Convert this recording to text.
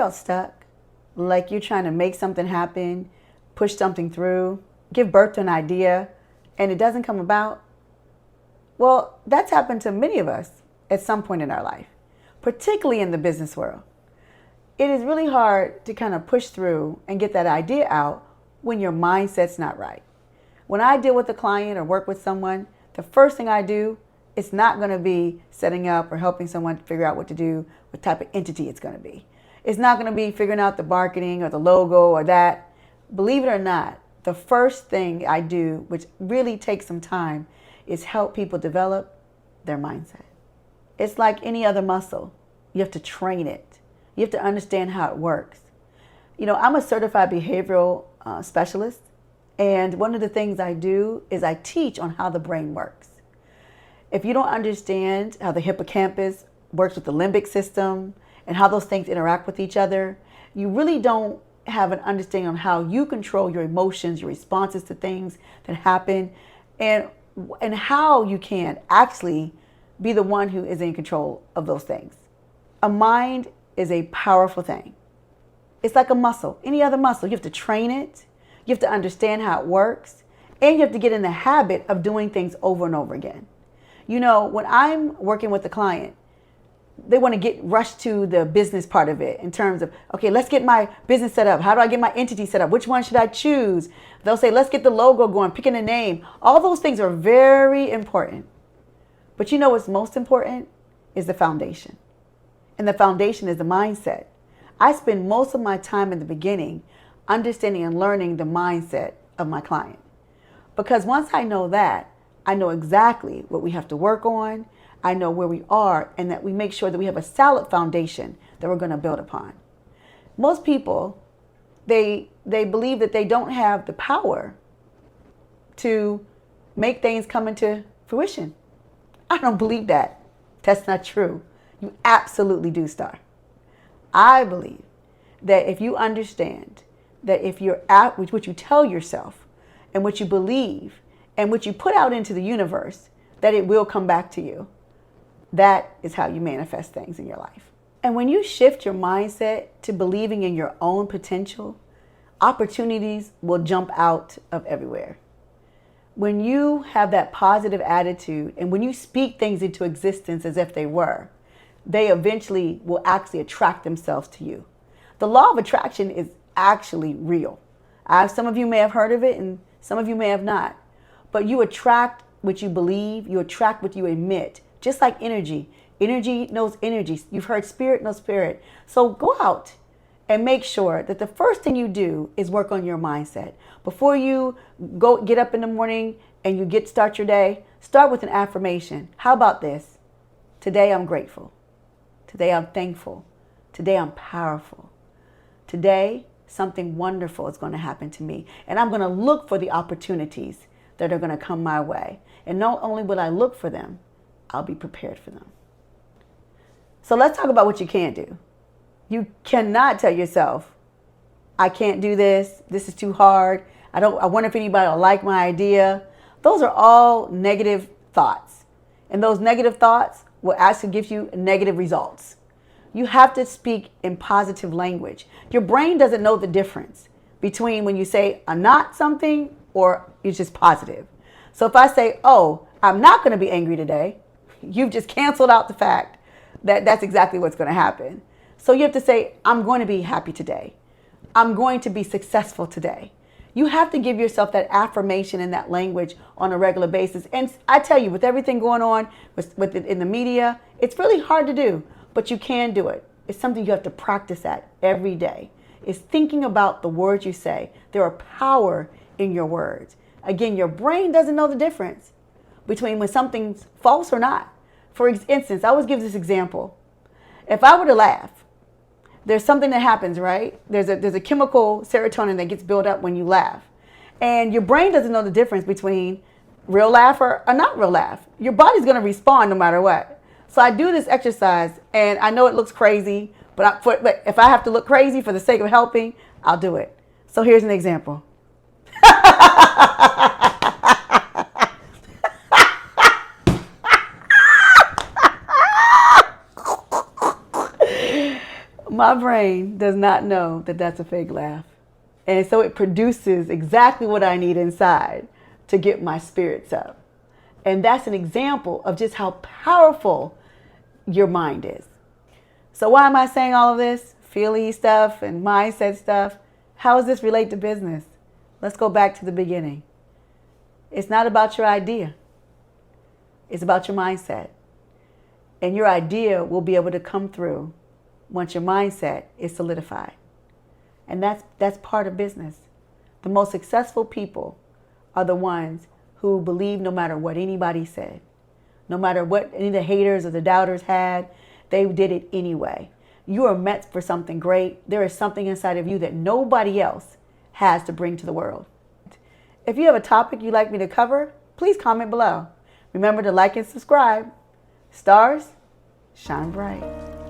felt stuck, like you're trying to make something happen, push something through, give birth to an idea, and it doesn't come about? Well, that's happened to many of us at some point in our life, particularly in the business world. It is really hard to kind of push through and get that idea out when your mindset's not right. When I deal with a client or work with someone, the first thing I do is not going to be setting up or helping someone figure out what to do, what type of entity it's going to be. It's not going to be figuring out the marketing or the logo or that. Believe it or not, the first thing I do, which really takes some time, is help people develop their mindset. It's like any other muscle. You have to train it. You have to understand how it works. You know, I'm a certified behavioral specialist, and one of the things I do is I teach on how the brain works. If you don't understand how the hippocampus works with the limbic system and how those things interact with each other, you really don't have an understanding on how you control your emotions, your responses to things that happen, and how you can actually be the one who is in control of those things. A mind is a powerful thing. It's like a muscle, any other muscle. You have to train it, you have to understand how it works, and you have to get in the habit of doing things over and over again. You know, when I'm working with a client, they want to get rushed to the business part of it in terms of, okay, let's get my business set up. How do I get my entity set up? Which one should I choose? They'll say, let's get the logo going, picking a name. All those things are very important. But you know what's most important is the foundation. And the foundation is the mindset. I spend most of my time in the beginning understanding and learning the mindset of my client. Because once I know that, I know exactly what we have to work on. I know where we are, and that we make sure that we have a solid foundation that we're going to build upon. Most people, they believe that they don't have the power to make things come into fruition. I don't believe that. That's not true. You absolutely do, Star. I believe that if you understand that if you're at what you tell yourself and what you believe and what you put out into the universe, that it will come back to you. That is how you manifest things in your life. And when you shift your mindset to believing in your own potential, opportunities will jump out of everywhere. When you have that positive attitude and when you speak things into existence as if they were, they eventually will actually attract themselves to you. The law of attraction is actually real. Some of you may have heard of it and some of you may have not. But you attract what you believe, you attract what you emit. Just like energy. Energy knows energy. You've heard spirit knows spirit. So go out and make sure that the first thing you do is work on your mindset. Before you get up in the morning and you start your day, start with an affirmation. How about this? Today I'm grateful. Today I'm thankful. Today I'm powerful. Today something wonderful is going to happen to me. And I'm going to look for the opportunities that are going to come my way. And not only will I look for them, I'll be prepared for them. So let's talk about what you can't do. You cannot tell yourself, I can't do this. This is too hard. I wonder if anybody will like my idea. Those are all negative thoughts. And those negative thoughts will actually give you negative results. You have to speak in positive language. Your brain doesn't know the difference between when you say I'm not something or it's just positive. So if I say, oh, I'm not going to be angry today, you've just canceled out the fact that that's exactly what's going to happen. So you have to say, I'm going to be happy today. I'm going to be successful today. You have to give yourself that affirmation and that language on a regular basis. And I tell you, with everything going on in the media, it's really hard to do, but you can do it. It's something you have to practice at every day. It's thinking about the words you say. There are power in your words. Again, your brain doesn't know the difference between when something's false or not. For instance, I always give this example. If I were to laugh, there's something that happens, right? There's a chemical serotonin that gets built up when you laugh. And your brain doesn't know the difference between real laugh or not real laugh. Your body's going to respond no matter what. So I do this exercise, and I know it looks crazy, but if I have to look crazy for the sake of helping, I'll do it. So here's an example. My brain does not know that that's a fake laugh. And so it produces exactly what I need inside to get my spirits up. And that's an example of just how powerful your mind is. So why am I saying all of this? Feely stuff and mindset stuff. How does this relate to business? Let's go back to the beginning. It's not about your idea. It's about your mindset. And your idea will be able to come through once your mindset is solidified. And that's part of business. The most successful people are the ones who believe no matter what anybody said. No matter what any of the haters or the doubters had, they did it anyway. You are meant for something great. There is something inside of you that nobody else has to bring to the world. If you have a topic you'd like me to cover, please comment below. Remember to like and subscribe. Stars, shine bright.